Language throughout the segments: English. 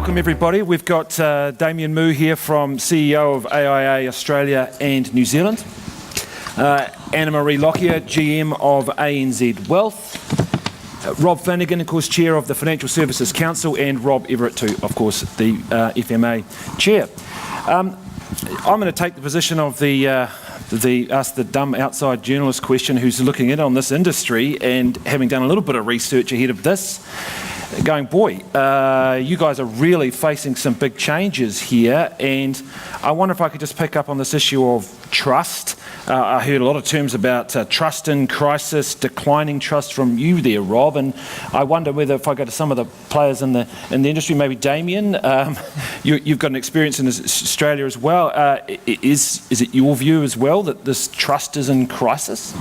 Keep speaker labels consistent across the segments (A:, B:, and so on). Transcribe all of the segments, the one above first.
A: Welcome everybody. We've got Damien here from CEO of AIA Australia and New Zealand. Anna-Marie Lockyer, GM of ANZ Wealth. Rob Flannagan, of course, Chair of the Financial Services Council, and Rob Everett, too, of course, the FMA Chair. I'm going to take the position of the dumb outside journalist question who's looking in on this industry and having done a little bit of research ahead of this, going, boy, you guys are really facing some big changes here, and I wonder if I could just pick up on this issue of trust. I heard a lot of terms about trust in crisis, declining trust from you there, Rob, and I wonder whether if I go to some of the players in the industry, maybe Damien, you've got an experience in Australia as well. Is it your view as well that this trust is in crisis?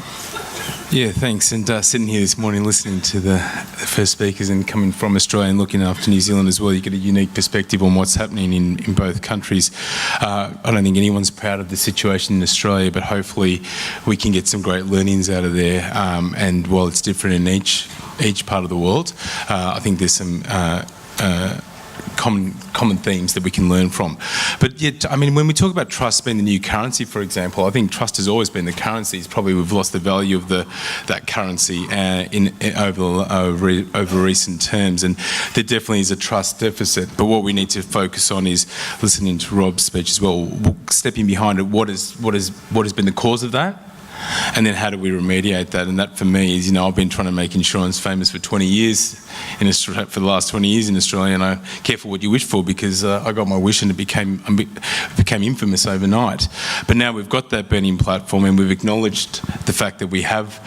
B: Yeah, thanks. And sitting here this morning listening to the first speakers and coming from Australia and looking after New Zealand as well, you get a unique perspective on what's happening in both countries. I don't think anyone's proud of the situation in Australia, but hopefully we can get some great learnings out of there. And while it's different in each part of the world, I think there's some common themes that we can learn from. But yet, I mean, when we talk about trust being the new currency, for example, I think trust has always been the currency. It's probably we've lost the value of that currency over recent terms, and there definitely is a trust deficit. But what we need to focus on is listening to Rob's speech as well, stepping behind it. What has been the cause of that? And then how do we remediate that? And that for me is, I've been trying to make insurance famous for 20 years in Australia, for the last 20 years in Australia, and careful what you wish for, because I got my wish and it became infamous overnight. But now we've got that burning platform and we've acknowledged the fact that we have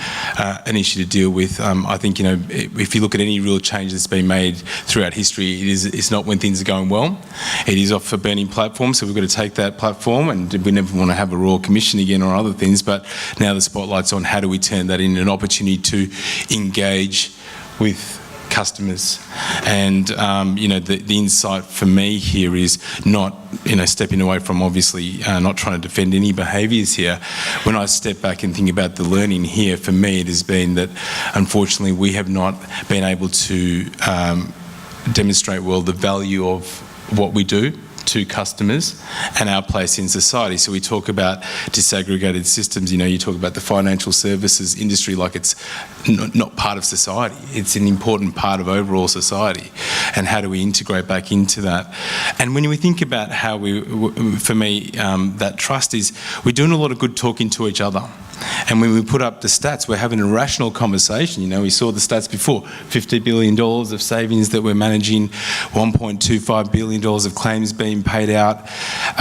B: an issue to deal with. I think, if you look at any real change that's been made throughout history, it's not when things are going well. It is off a burning platform, so we've got to take that platform, and we never want to have a Royal Commission again or other things, but now the spotlight's on how do we turn that into an opportunity to engage with customers. And the insight for me here is not stepping away from obviously not trying to defend any behaviours here. When I step back and think about the learning here, for me it has been that unfortunately we have not been able to demonstrate well the value of what we do to customers and our place in society. So we talk about disaggregated systems, you talk about the financial services industry like it's not part of society. It's an important part of overall society. And how do we integrate back into that? And when we think about how for me, that trust is, we're doing a lot of good talking to each other. And when we put up the stats, we're having a rational conversation. We saw the stats before, $50 billion of savings that we're managing, $1.25 billion of claims being paid out.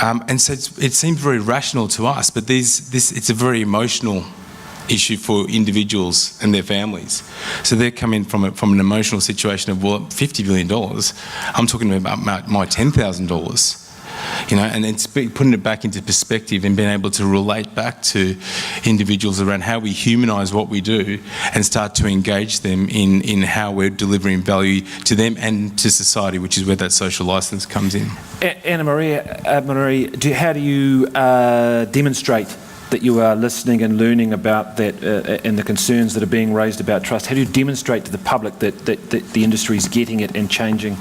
B: And so it seems very rational to us, but it's a very emotional issue for individuals and their families. So they're coming from an emotional situation of, well, $50 billion, I'm talking about my $10,000. And then putting it back into perspective and being able to relate back to individuals around how we humanise what we do and start to engage them in how we're delivering value to them and to society, which is where that social licence comes in.
A: Anna-Marie, how do you demonstrate that you are listening and learning about that and the concerns that are being raised about trust? How do you demonstrate to the public that the industry is getting it and changing?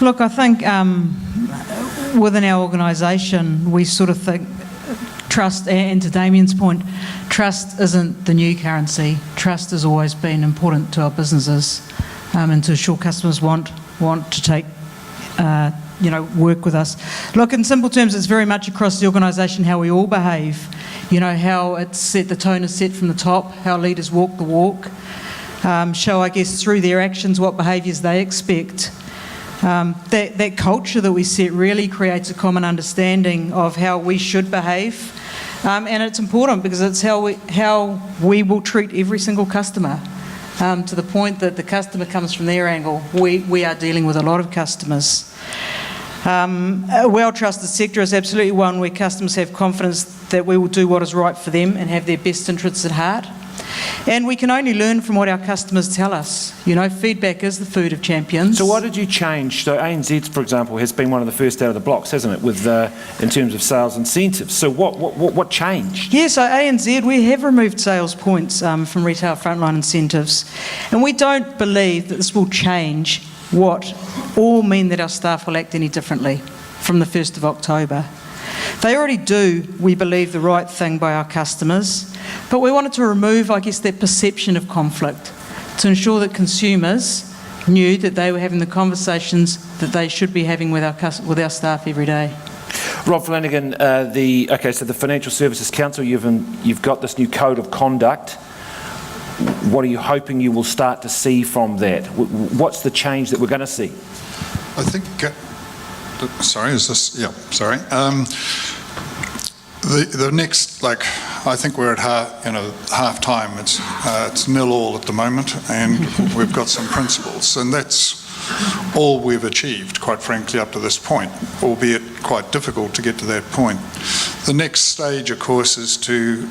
C: Look, I think within our organisation, we sort of think trust, and to Damien's point, trust isn't the new currency. Trust has always been important to our businesses, and to ensure customers want to take, work with us. Look, in simple terms, it's very much across the organisation how we all behave. How it's set, the tone is set from the top, how leaders walk the walk, show, I guess, through their actions what behaviours they expect. That culture that we set really creates a common understanding of how we should behave, and it's important because it's how we will treat every single customer, to the point that the customer comes from their angle. We are dealing with a lot of customers. A well-trusted sector is absolutely one where customers have confidence that we will do what is right for them and have their best interests at heart. And we can only learn from what our customers tell us. Feedback is the food of champions.
A: So what did you change? So ANZ, for example, has been one of the first out of the blocks, hasn't it, with in terms of sales incentives. So what changed?
C: Yeah, so ANZ, we have removed sales points from retail frontline incentives. And we don't believe that this will change what or mean that our staff will act any differently from the 1st of October. They already do, we believe, the right thing by our customers, but we wanted to remove, I guess, that perception of conflict to ensure that consumers knew that they were having the conversations that they should be having with our staff every day.
A: Rob Flannagan, so the Financial Services Council, you've got this new code of conduct. What are you hoping you will start to see from that? What's the change that we're going to see?
D: I think, sorry, is this, yeah, sorry. The next, I think we're at half time. It's 0-0 at the moment, and we've got some principles, and that's all we've achieved, quite frankly, up to this point, albeit quite difficult to get to that point. The next stage, of course, is to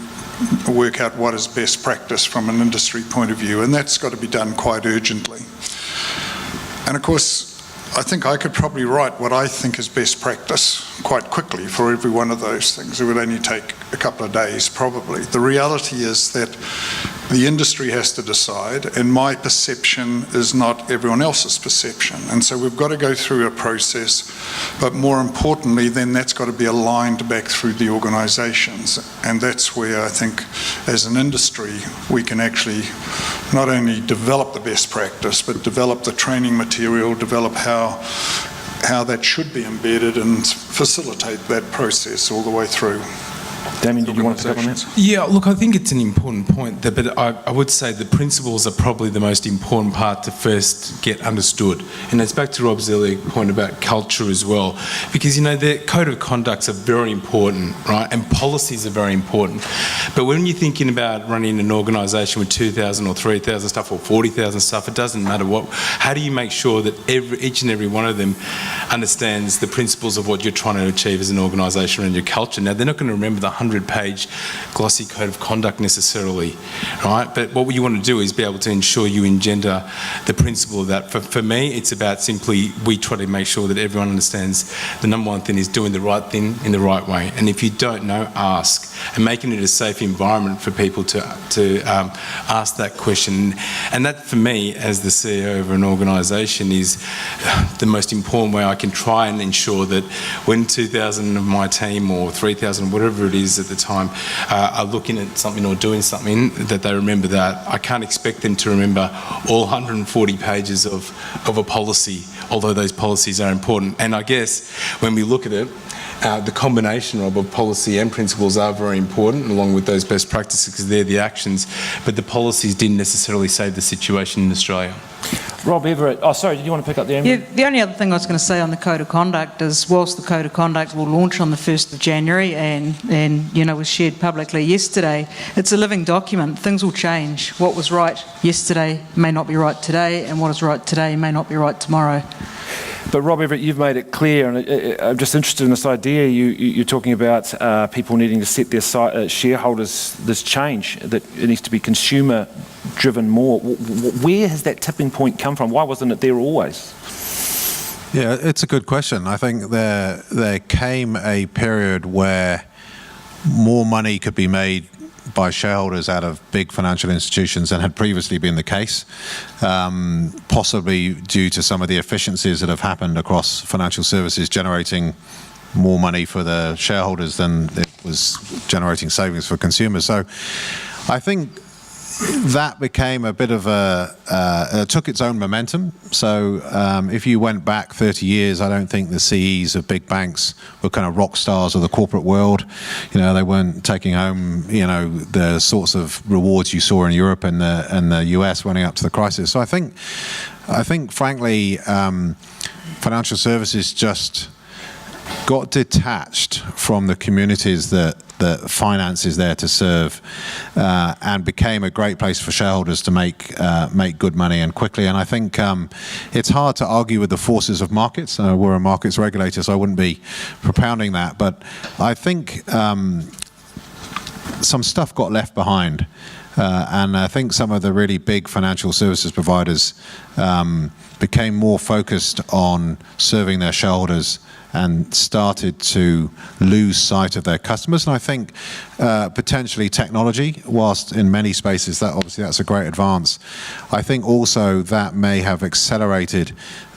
D: work out what is best practice from an industry point of view, and that's got to be done quite urgently. And of course, I think I could probably write what I think is best practice quite quickly for every one of those things. It would only take a couple of days, probably. The reality is that the industry has to decide, and my perception is not everyone else's perception. And so we've got to go through a process, but more importantly, then that's got to be aligned back through the organisations. And that's where I think, as an industry, we can actually not only develop the best practice, but develop the training material, develop how that should be embedded and facilitate that process all the way through.
A: Damien, did you want to pick up on that?
B: Yeah, look, I think it's an important point, but I would say the principles are probably the most important part to first get understood. And it's back to Rob's earlier point about culture as well, because, the code of conducts are very important, right? And policies are very important. But when you're thinking about running an organisation with 2,000 or 3,000 staff or 40,000 staff, it doesn't matter what. How do you make sure that each and every one of them understands the principles of what you're trying to achieve as an organisation and your culture? Now, they're not going to remember the 100-page glossy code of conduct necessarily, right? But what you want to do is be able to ensure you engender the principle of that. For me, it's about simply we try to make sure that everyone understands the number one thing is doing the right thing in the right way. And if you don't know, ask. And making it a safe environment for people to ask that question. And that, for me, as the CEO of an organisation, is the most important way I can try and ensure that when 2,000 of my team or 3,000, whatever it is at the time, are looking at something or doing something, that they remember that. I can't expect them to remember all 140 pages of a policy, although those policies are important. And I guess when we look at it, the combination of policy and principles are very important, along with those best practices, because they're the actions, but the policies didn't necessarily save the situation in Australia.
A: Rob Everett, did you want to pick up the
C: Yeah, the only other thing I was going to say on the Code of Conduct is, whilst the Code of Conduct will launch on the 1st of January and was shared publicly yesterday, it's a living document. Things will change. What was right yesterday may not be right today, and what is right today may not be right tomorrow.
A: But Rob Everett, you've made it clear, and I'm just interested in this idea. You're talking about people needing to set their shareholders this change, that it needs to be consumer-driven more. Where has that tipping point come from? Why wasn't it there always?
E: Yeah, it's a good question. I think there came a period where more money could be made by shareholders out of big financial institutions than had previously been the case, possibly due to some of the efficiencies that have happened across financial services, generating more money for the shareholders than it was generating savings for consumers. So I think that became a bit of took its own momentum. So if you went back 30 years, I don't think the CEs of big banks were kind of rock stars of the corporate world. They weren't taking home, the sorts of rewards you saw in Europe and the US running up to the crisis. So I think frankly, financial services just got detached from the communities that finance is there to serve, and became a great place for shareholders to make good money and quickly. And I think it's hard to argue with the forces of markets. We're a markets regulator, so I wouldn't be propounding that. But I think some stuff got left behind. And I think some of the really big financial services providers became more focused on serving their shareholders and started to lose sight of their customers. And I think potentially technology, whilst in many spaces that's a great advance, I think also that may have accelerated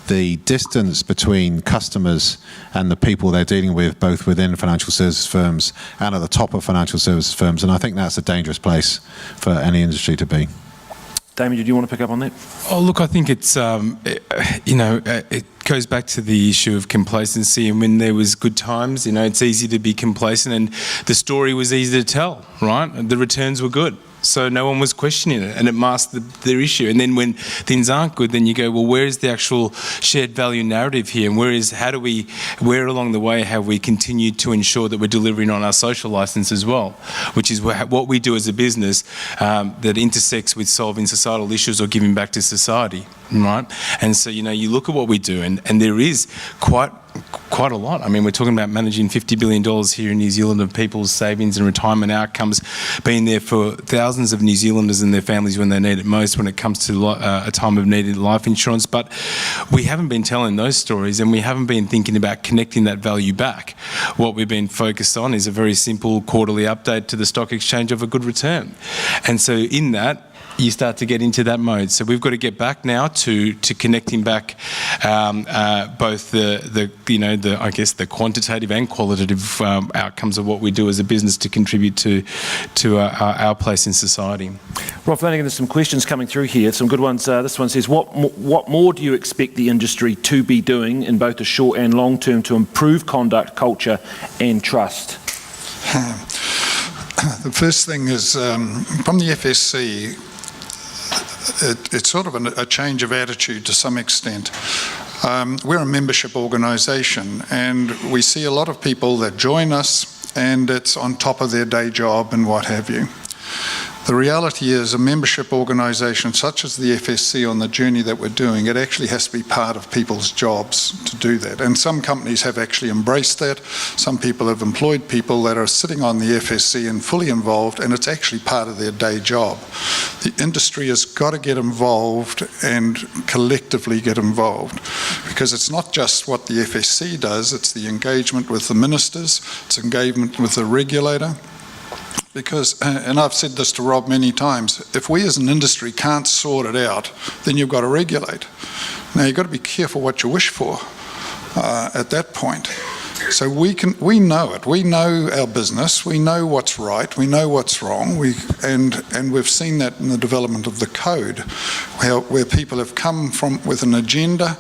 E: the distance between customers and the people they're dealing with, both within financial services firms and at the top of financial services firms. And I think that's a dangerous place for any industry to be.
A: Damien, do you want to pick up on that?
B: Oh, look, I think it's, it goes back to the issue of complacency. And when there was good times, it's easy to be complacent, and the story was easy to tell, right? The returns were good, so no one was questioning it, and it masked their issue. And then when things aren't good, then you go, well, where is the actual shared value narrative here? And where along the way have we continued to ensure that we're delivering on our social license as well, which is what we do as a business that intersects with solving societal issues or giving back to society, right? And so, you look at what we do, and there is quite a lot. I mean, we're talking about managing $50 billion here in New Zealand of people's savings and retirement outcomes, being there for thousands of New Zealanders and their families when they need it most when it comes to a time of needed life insurance. But we haven't been telling those stories, and we haven't been thinking about connecting that value back. What we've been focused on is a very simple quarterly update to the stock exchange of a good return. And so in that, you start to get into that mode. So we've got to get back now to connecting back both the quantitative and qualitative outcomes of what we do as a business to contribute to our place in society.
A: Rob Flannagan, there's some questions coming through here, some good ones. This one says, what more do you expect the industry to be doing in both the short and long term to improve conduct, culture and trust?
D: The first thing is, from the FSC, it's sort of a change of attitude to some extent. We're a membership organisation, and we see a lot of people that join us, and it's on top of their day job and what have you. The reality is a membership organisation such as the FSC, on the journey that we're doing, it actually has to be part of people's jobs to do that. And some companies have actually embraced that. Some people have employed people that are sitting on the FSC and fully involved, and it's actually part of their day job. The industry has got to get involved and collectively get involved, because it's not just what the FSC does, it's the engagement with the ministers, it's engagement with the regulator. Because, and I've said this to Rob many times, if we as an industry can't sort it out, then you've got to regulate. Now you've got to be careful what you wish for at that point. So we know it. We know our business. We know what's right. We know what's wrong. And we've seen that in the development of the code, where people have come from with an agenda,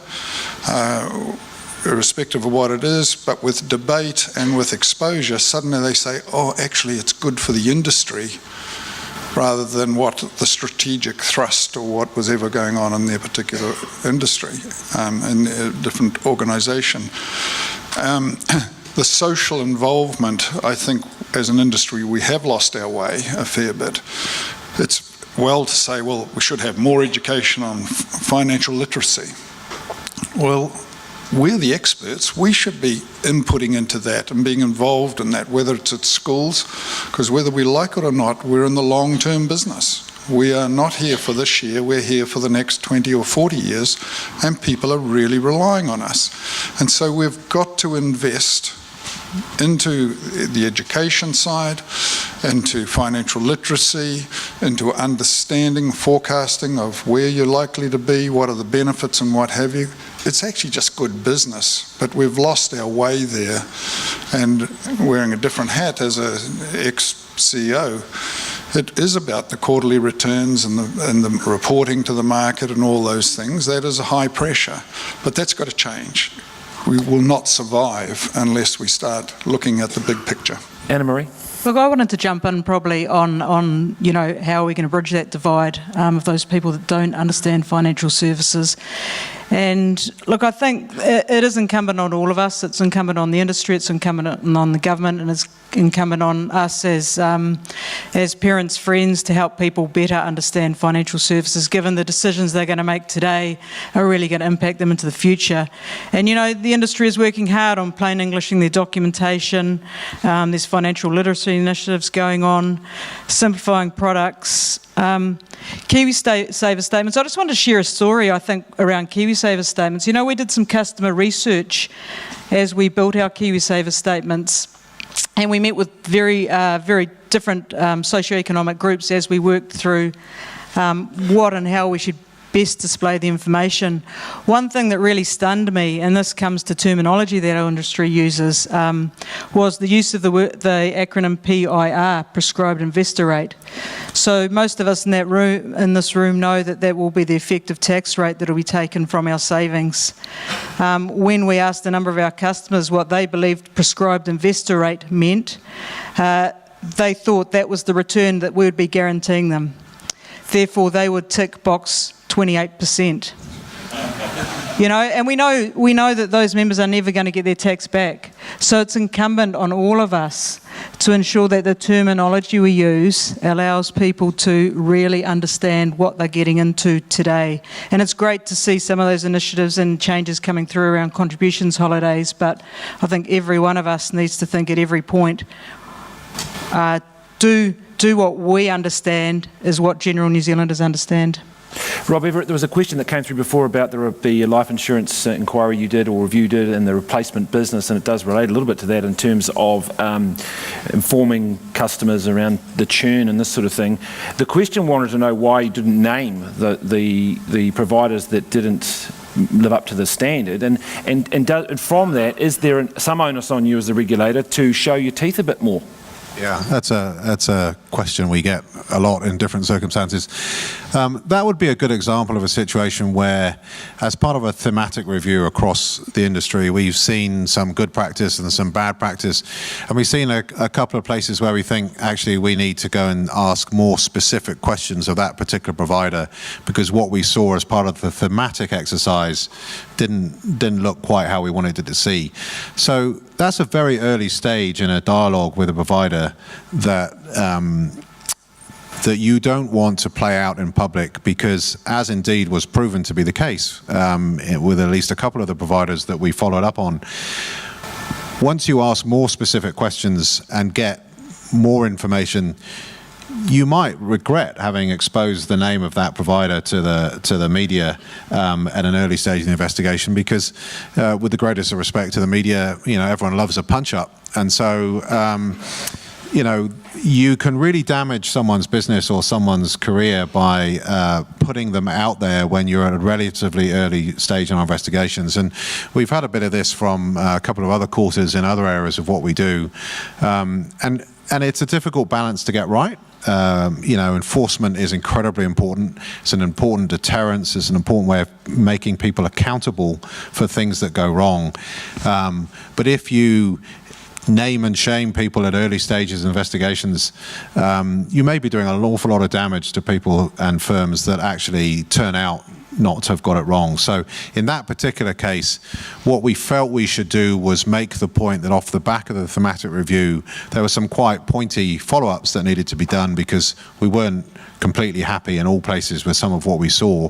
D: irrespective of what it is, but with debate and with exposure, suddenly they say, oh, actually it's good for the industry, rather than what the strategic thrust or what was ever going on in their particular industry, in a different organisation. The social involvement, I think, as an industry, we have lost our way a fair bit. It's well to say, well, we should have more education on financial literacy. Well, we're the experts. We should be inputting into that and being involved in that, whether it's at schools, because whether we like it or not, we're in the long-term business. We are not here for this year, we're here for the next 20 or 40 years, and people are really relying on us. And so we've got to invest into the education side, into financial literacy, into understanding, forecasting of where you're likely to be, what are the benefits and what have you. It's actually just good business, but we've lost our way there. And wearing a different hat as an ex-CEO, it is about the quarterly returns and the reporting to the market and all those things. That is a high pressure, but that's got to change. We will not survive unless we start looking at the big picture.
A: Anna-Marie?
C: Look, I wanted to jump in probably on how are we going to bridge that divide of those people that don't understand financial services. And look, I think it is incumbent on all of us. It's incumbent on the industry, it's incumbent on the government, and incumbent on us as parents, friends, to help people better understand financial services, given the decisions they're going to make today are really going to impact them into the future. And, you know, the industry is working hard on plain Englishing their documentation. There's financial literacy initiatives going on, simplifying products, KiwiSaver statements. I just wanted to share a story, I think, around KiwiSaver statements. You know, we did some customer research as we built our KiwiSaver statements, and we met with very different socioeconomic groups as we worked through what and how we should best display the information. One thing that really stunned me, and this comes to terminology that our industry uses, was the use of the acronym PIR, Prescribed Investor Rate. So most of us in this room know that will be the effective tax rate that will be taken from our savings. When we asked a number of our customers what they believed prescribed investor rate meant, they thought that was the return that we would be guaranteeing them. Therefore, they would tick box 28%. You know, and we know that those members are never going to get their tax back. So it's incumbent on all of us to ensure that the terminology we use allows people to really understand what they're getting into today. And it's great to see some of those initiatives and changes coming through around contributions holidays, but I think every one of us needs to think at every point, do what we understand is what general New Zealanders understand.
A: Rob, Everett, there was a question that came through before about the life insurance inquiry you did or review you did in the replacement business, and it does relate a little bit to that in terms of informing customers around the churn and this sort of thing. The question wanted to know why you didn't name the providers that didn't live up to the standard, and from that, is there some onus on you as the regulator to show your teeth a bit more?
E: Yeah, that's a question we get a lot in different circumstances. That would be a good example of a situation where, as part of a thematic review across the industry, we've seen some good practice and some bad practice, and we've seen a couple of places where we think actually we need to go and ask more specific questions of that particular provider, because what we saw as part of the thematic exercise didn't look quite how we wanted it to see. So that's a very early stage in a dialogue with a provider that you don't want to play out in public, because, as indeed was proven to be the case with at least a couple of the providers that we followed up on, once you ask more specific questions and get more information, you might regret having exposed the name of that provider to the media at an early stage in the investigation, because with the greatest of respect to the media, you know, everyone loves a punch-up, and so you know, you can really damage someone's business or someone's career by putting them out there when you're at a relatively early stage in our investigations. And we've had a bit of this from a couple of other quarters in other areas of what we do, and it's a difficult balance to get right. You know, enforcement is incredibly important. It's an important deterrence. It's an important way of making people accountable for things that go wrong. But if you name and shame people at early stages of investigations, you may be doing an awful lot of damage to people and firms that actually turn out not to have got it wrong. So in that particular case, what we felt we should do was make the point that off the back of the thematic review, there were some quite pointy follow-ups that needed to be done, because we weren't completely happy in all places with some of what we saw.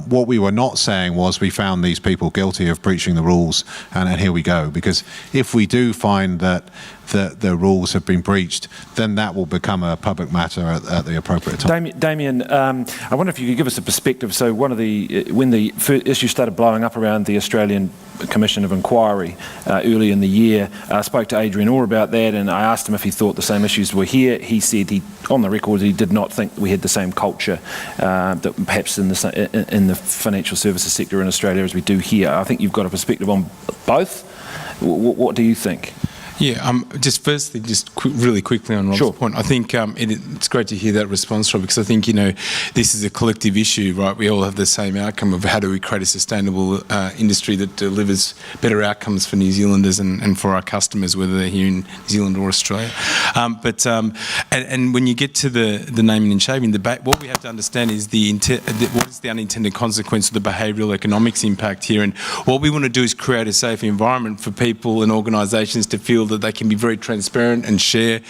E: What we were not saying was we found these people guilty of breaching the rules, and here we go. Because if we do find that the rules have been breached, then that will become a public matter at the appropriate time.
A: Damien, I wonder if you could give us a perspective. So when the issue started blowing up around the Australian Commission of Inquiry early in the year, I spoke to Adrian Orr about that, and I asked him if he thought the same issues were here. He said on the record, he did not think we had the same culture that perhaps in the financial services sector in Australia as we do here. I think you've got a perspective on both. What do you think?
B: Yeah, just firstly, really quickly on Rob's point, I think it's great to hear that response, Rob, because I think, you know, this is a collective issue, right? We all have the same outcome of how do we create a sustainable industry that delivers better outcomes for New Zealanders and for our customers, whether they're here in New Zealand or Australia. And when you get to the naming and shaming, what we have to understand is what is the unintended consequence of the behavioural economics impact here, and what we want to do is create a safe environment for people and organisations to feel that they can be very transparent and share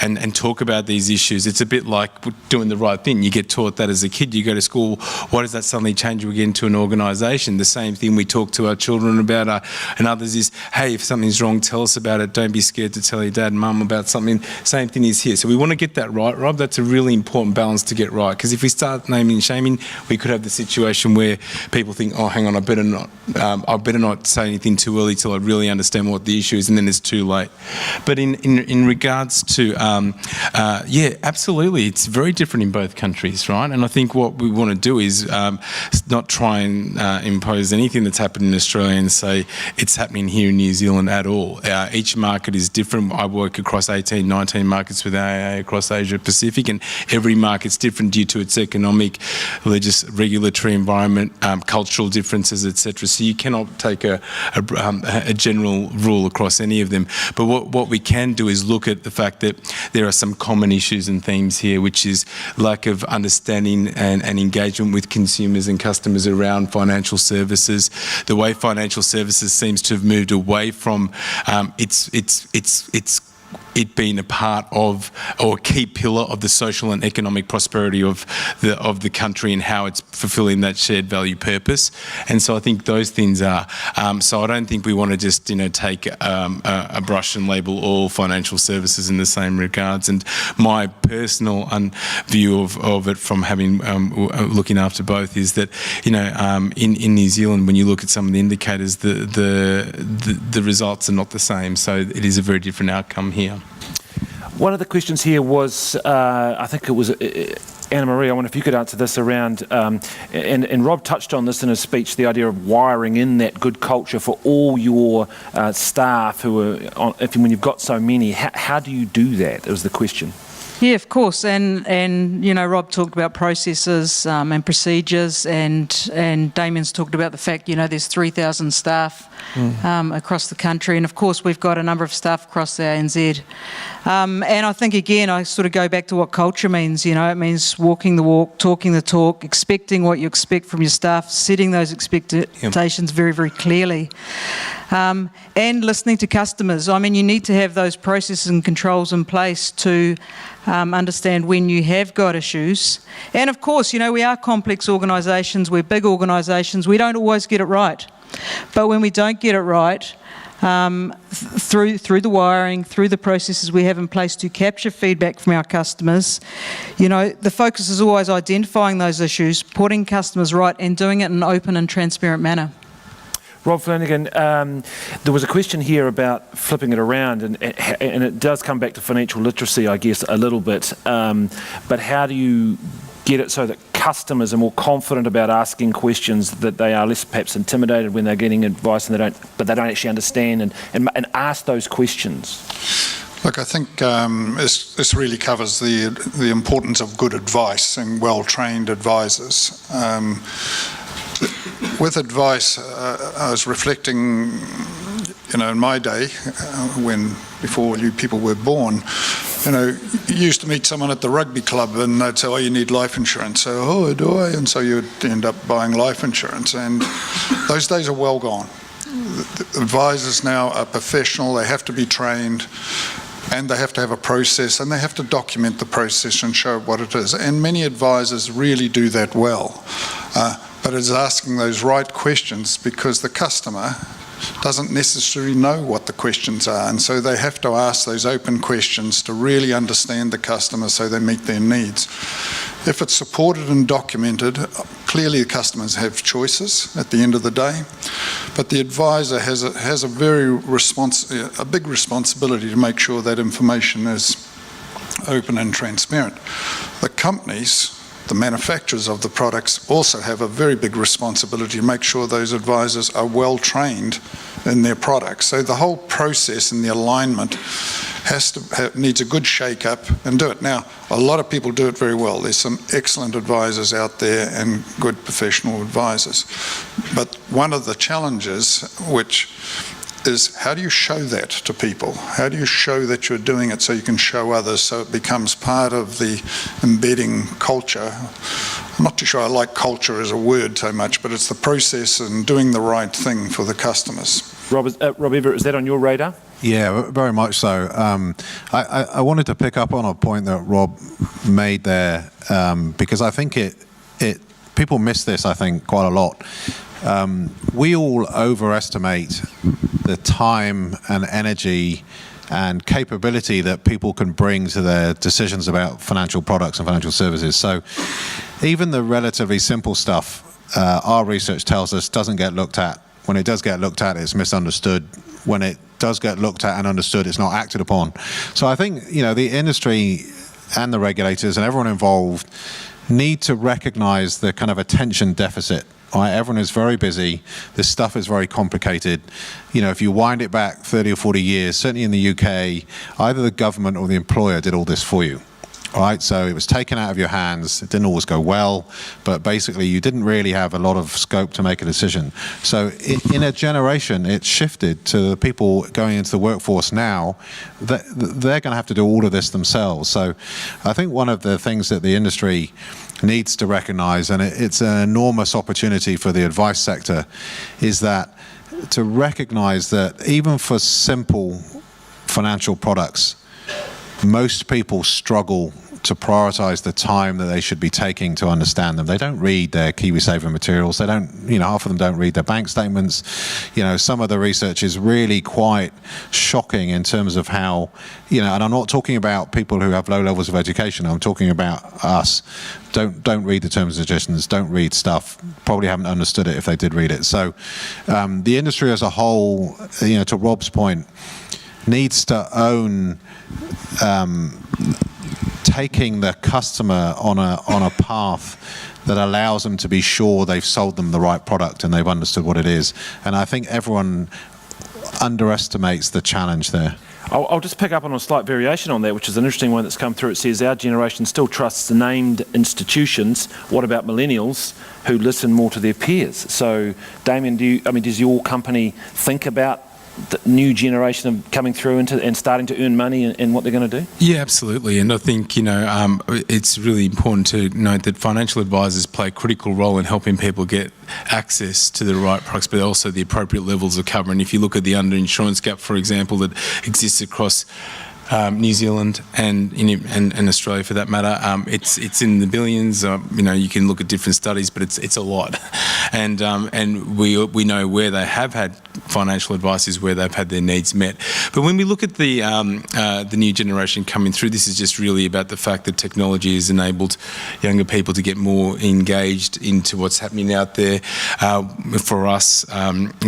B: and talk about these issues. It's a bit like doing the right thing. You get taught that as a kid. You go to school, why does that suddenly change you again to an organisation? The same thing we talk to our children about and others is, hey, if something's wrong, tell us about it. Don't be scared to tell your dad and mum about something. Same thing is here. So we want to get that right, Rob. That's a really important balance to get right, because if we start naming and shaming, we could have the situation where people think, oh, hang on, I better not say anything too early till I really understand what the issue is, and then it's too late. But in regards to, yeah, absolutely, it's very different in both countries, right? And I think what we want to do is not try and impose anything that's happened in Australia and say it's happening here in New Zealand at all. Each market is different. I work across 18, 19 markets with AA across Asia Pacific, and every market's different due to its economic, regulatory environment, cultural differences, etc. So you cannot take a general rule across any of them. But what we can do is look at the fact that there are some common issues and themes here, which is lack of understanding and engagement with consumers and customers around financial services. The way financial services seems to have moved away from it being a part of or a key pillar of the social and economic prosperity of the country and how it's fulfilling that shared value purpose. And so I think those things are. So I don't think we want to just take a brush and label all financial services in the same regards. And my personal view of it from having looking after both is that in New Zealand, when you look at some of the indicators, the results are not the same. So it is a very different outcome here.
A: One of the questions here was, I think it was Anna-Marie, I wonder if you could answer this around, and Rob touched on this in his speech, the idea of wiring in that good culture for all your staff who are, when you've got so many, how do you do that, was the question.
C: Yeah, of course, and Rob talked about processes and procedures, and Damien's talked about the fact there's 3,000 staff across the country, and of course we've got a number of staff across the ANZ. And I think again I sort of go back to what culture means. It means walking the walk, talking the talk, expecting what you expect from your staff, setting those expectations very, very clearly. And listening to customers. I mean, you need to have those processes and controls in place to understand when you have got issues. And of course, we are complex organisations, we're big organisations, we don't always get it right. But when we don't get it right, through the wiring, through the processes we have in place to capture feedback from our customers, the focus is always identifying those issues, putting customers right, and doing it in an open and transparent manner.
A: Rob Flannagan, there was a question here about flipping it around, and it does come back to financial literacy, I guess, a little bit. But how do you get it so that customers are more confident about asking questions, that they are less perhaps intimidated when they're getting advice and they don't actually understand, and ask those questions?
D: Look, I think this really covers the importance of good advice and well-trained advisors. With advice, I was reflecting, in my day, before you people were born, you used to meet someone at the rugby club and they'd say, oh, you need life insurance. So, oh, do I? And so you'd end up buying life insurance. And those days are well gone. The advisors now are professional, they have to be trained, and they have to have a process, and they have to document the process and show what it is. And many advisors really do that well. But it's asking those right questions, because the customer doesn't necessarily know what the questions are, and so they have to ask those open questions to really understand the customer so they meet their needs. If it's supported and documented, clearly the customers have choices at the end of the day, but the advisor has a big responsibility to make sure that information is open and transparent. The companies, the manufacturers of the products, also have a very big responsibility to make sure those advisors are well trained in their products. So the whole process and the alignment needs a good shake-up and do it. Now, a lot of people do it very well. There's some excellent advisors out there and good professional advisors. But one of the challenges, which is, how do you show that to people? How do you show that you're doing it so you can show others, so it becomes part of the embedding culture? I'm not too sure I like culture as a word so much, but it's the process and doing the right thing for the customers.
A: Rob Everett, is that on your radar?
E: Yeah, very much so. I wanted to pick up on a point that Rob made there, because I think people miss this, I think, quite a lot. We all overestimate the time and energy and capability that people can bring to their decisions about financial products and financial services. So even the relatively simple stuff, our research tells us, doesn't get looked at. When it does get looked at, it's misunderstood. When it does get looked at and understood, it's not acted upon. So I think, the industry and the regulators and everyone involved need to recognize the kind of attention deficit. Right? Everyone is very busy. This stuff is very complicated. If you wind it back 30 or 40 years, certainly in the UK, either the government or the employer did all this for you. Right, so it was taken out of your hands. It didn't always go well, but basically you didn't really have a lot of scope to make a decision. So in a generation, it's shifted to the people going into the workforce now. They're going to have to do all of this themselves. So I think one of the things that the industry needs to recognise, and it's an enormous opportunity for the advice sector, is that to recognise that even for simple financial products, most people struggle to prioritise the time that they should be taking to understand them. They don't read their KiwiSaver materials. They don't, half of them don't read their bank statements. Some of the research is really quite shocking in terms of how, and I'm not talking about people who have low levels of education. I'm talking about us. Don't read the terms and conditions. Don't read stuff. Probably haven't understood it if they did read it. So the industry as a whole, to Rob's point, needs to own taking the customer on a path that allows them to be sure they've sold them the right product and they've understood what it is. And I think everyone underestimates the challenge there.
A: I'll just pick up on a slight variation on that, which is an interesting one that's come through. It says our generation still trusts the named institutions. What about millennials who listen more to their peers? So, Damien, does your company think about the new generation of coming through and starting to earn money and what they're going to do?
B: Yeah, absolutely. And I think, it's really important to note that financial advisors play a critical role in helping people get access to the right products, but also the appropriate levels of cover. And if you look at the underinsurance gap, for example, that exists across New Zealand and Australia for that matter, it's in the billions. You can look at different studies, but it's a lot. And we know where they have had financial advice is where they've had their needs met. But when we look at the new generation coming through, this is just really about the fact that technology has enabled younger people to get more engaged into what's happening out there. For us,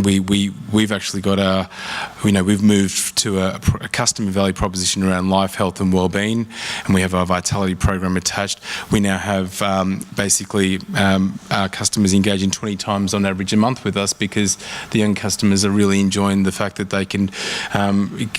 B: we've actually got we've moved to a customer value proposition around life, health and wellbeing, and we have our vitality program attached. We now have our customers engaging 20 times on average a month with us because the young customers are really enjoying the fact that they can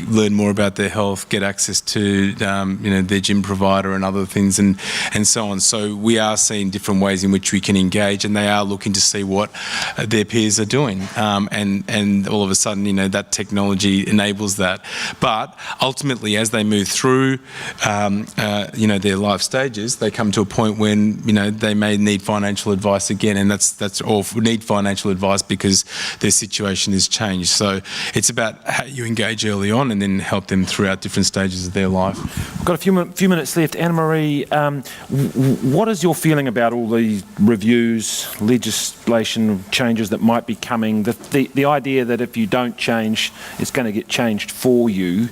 B: learn more about their health, get access to their gym provider and other things and so on. So we are seeing different ways in which we can engage, and they are looking to see what their peers are doing, and all of a sudden that technology enables that. But ultimately, as they move through their life stages, they come to a point when they may need financial advice again, and that's all. Need financial advice because their situation has changed. So it's about how you engage early on and then help them throughout different stages of their life.
A: We've got a few minutes left. Anna-Marie, what is your feeling about all the reviews, legislation changes that might be coming? The idea that if you don't change, it's going to get changed for you.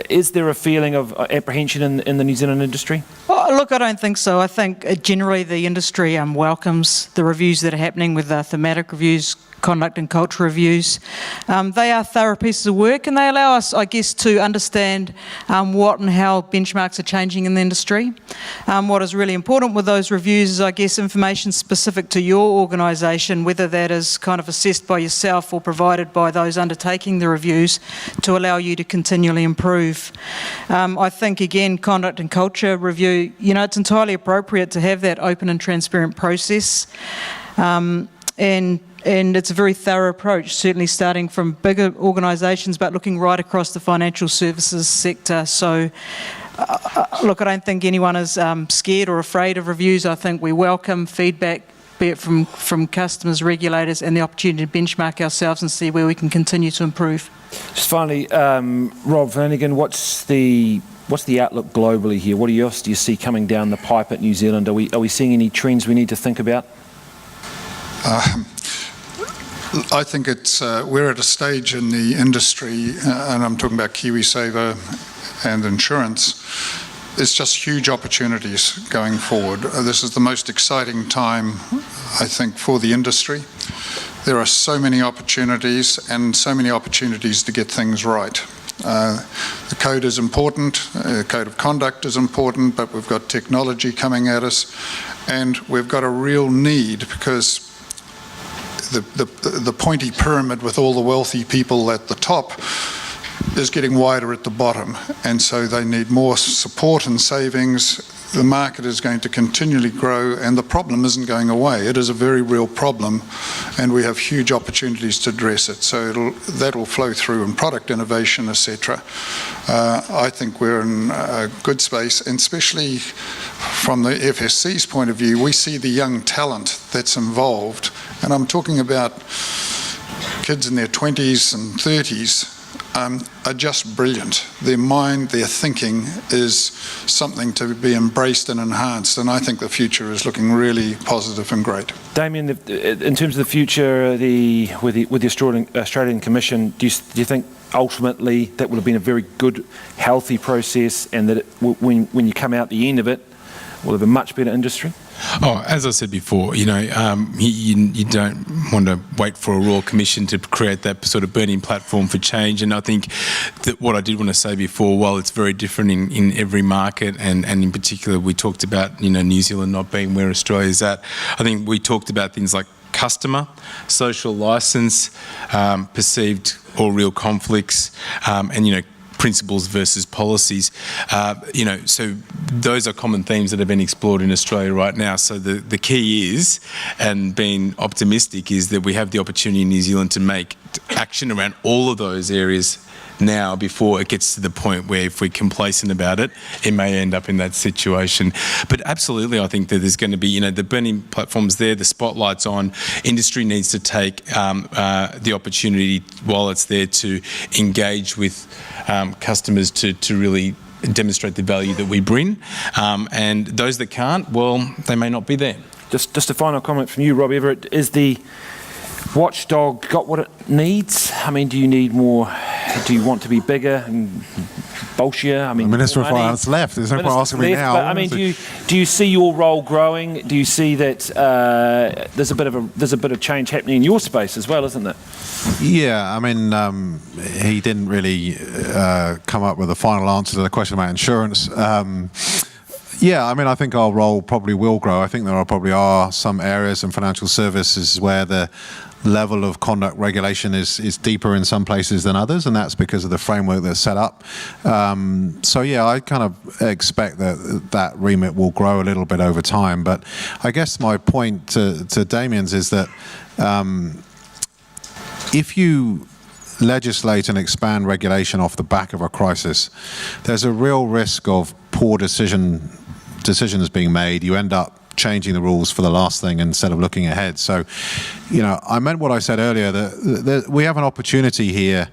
A: Is there a feeling of apprehension in the New Zealand industry?
C: Oh, look, I don't think so. I think generally the industry welcomes the reviews that are happening with thematic reviews, conduct and culture reviews. They are thorough pieces of work, and they allow us, I guess, to understand what and how benchmarks are changing in the industry. What is really important with those reviews is, I guess, information specific to your organisation, whether that is kind of assessed by yourself or provided by those undertaking the reviews to allow you to continually improve. I think, again, conduct and culture review, it's entirely appropriate to have that open and transparent process. And it's a very thorough approach, certainly starting from bigger organisations, but looking right across the financial services sector. So, look, I don't think anyone is scared or afraid of reviews. I think we welcome feedback, be it from customers, regulators, and the opportunity to benchmark ourselves and see where we can continue to improve.
A: Just finally, Rob Flannagan, what's the outlook globally here? What else do you see coming down the pipe at New Zealand? Are we seeing any trends we need to think about?
D: I think we're at a stage in the industry, and I'm talking about KiwiSaver and insurance. It's just huge opportunities going forward. This is the most exciting time, I think, for the industry. There are so many opportunities and so many opportunities to get things right. The code is important, the code of conduct is important, but we've got technology coming at us, and we've got a real need because the pointy pyramid with all the wealthy people at the top is getting wider at the bottom, and so they need more support and savings. The market is going to continually grow, and the problem isn't going away. It is a very real problem, and we have huge opportunities to address it. So that will flow through in product innovation, etc. I think we're in a good space, and especially from the FSC's point of view, we see the young talent that's involved, and I'm talking about kids in their 20s and 30s, are just brilliant. Their mind, their thinking is something to be embraced and enhanced, and I think the future is looking really positive and great.
A: Damien, in terms of the future with the Australian Commission, do you think ultimately that would have been a very good, healthy process, and that when you come out the end of it, we'll have a much better industry?
B: Oh, as I said before, you don't want to wait for a Royal Commission to create that sort of burning platform for change. And I think that what I did want to say before, while it's very different in every market, and in particular we talked about New Zealand not being where Australia's at, I think we talked about things like customer, social licence, perceived or real conflicts, and principles versus policies. So those are common themes that have been explored in Australia right now. So the key is, and being optimistic, is that we have the opportunity in New Zealand to make action around all of those areas now before it gets to the point where if we're complacent about it, it may end up in that situation. But absolutely, I think that there's going to be, the burning platforms there, the spotlight's on. Industry needs to take the opportunity while it's there to engage with customers to really demonstrate the value that we bring. And those that can't, well, they may not be there.
A: Just a final comment from you, Rob Everett. Is the watchdog got what it needs? I mean, do you need more? Do you want to be bigger and bulkier? I mean,
E: the Minister of Finance left. There's no point asking me now.
A: But, I mean, do you see your role growing? Do you see that there's a bit of change happening in your space as well, isn't there?
E: Yeah, I mean, he didn't really come up with a final answer to the question about insurance. Yeah, I mean, I think our role probably will grow. I think there probably are some areas in financial services where the level of conduct regulation is deeper in some places than others, and that's because of the framework that's set up. So yeah, I kind of expect that remit will grow a little bit over time. But I guess my point to Damien's is that if you legislate and expand regulation off the back of a crisis, there's a real risk of poor decisions being made. You end up changing the rules for the last thing instead of looking ahead. So, I meant what I said earlier, that we have an opportunity here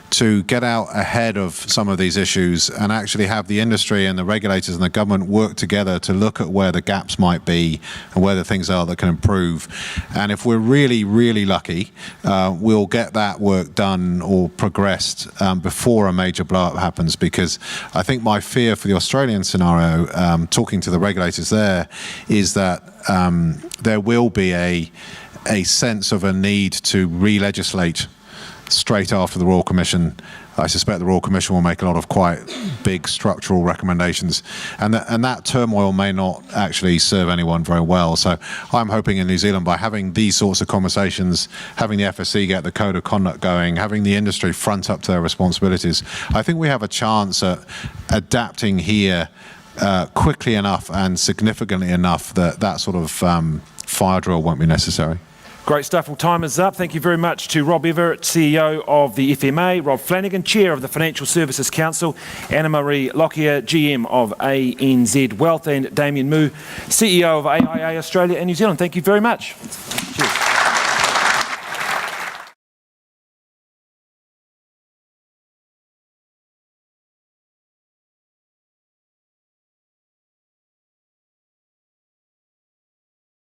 E: to get out ahead of some of these issues and actually have the industry and the regulators and the government work together to look at where the gaps might be and where the things are that can improve. And if we're really, really lucky, we'll get that work done or progressed before a major blow-up happens, because I think my fear for the Australian scenario, talking to the regulators there, is that there will be a sense of a need to re-legislate straight after the Royal Commission. I suspect the Royal Commission will make a lot of quite big structural recommendations, and that turmoil may not actually serve anyone very well. So I'm hoping in New Zealand, by having these sorts of conversations, having the FSC get the code of conduct going, having the industry front up to their responsibilities, I think we have a chance at adapting here quickly enough and significantly enough that sort of fire drill won't be necessary.
A: Great stuff. Well, time is up. Thank you very much to Rob Everett, CEO of the FMA, Rob Flannagan, Chair of the Financial Services Council, Anna-Marie Lockyer, GM of ANZ Wealth, and Damien Moo, CEO of AIA Australia and New Zealand. Thank you very much.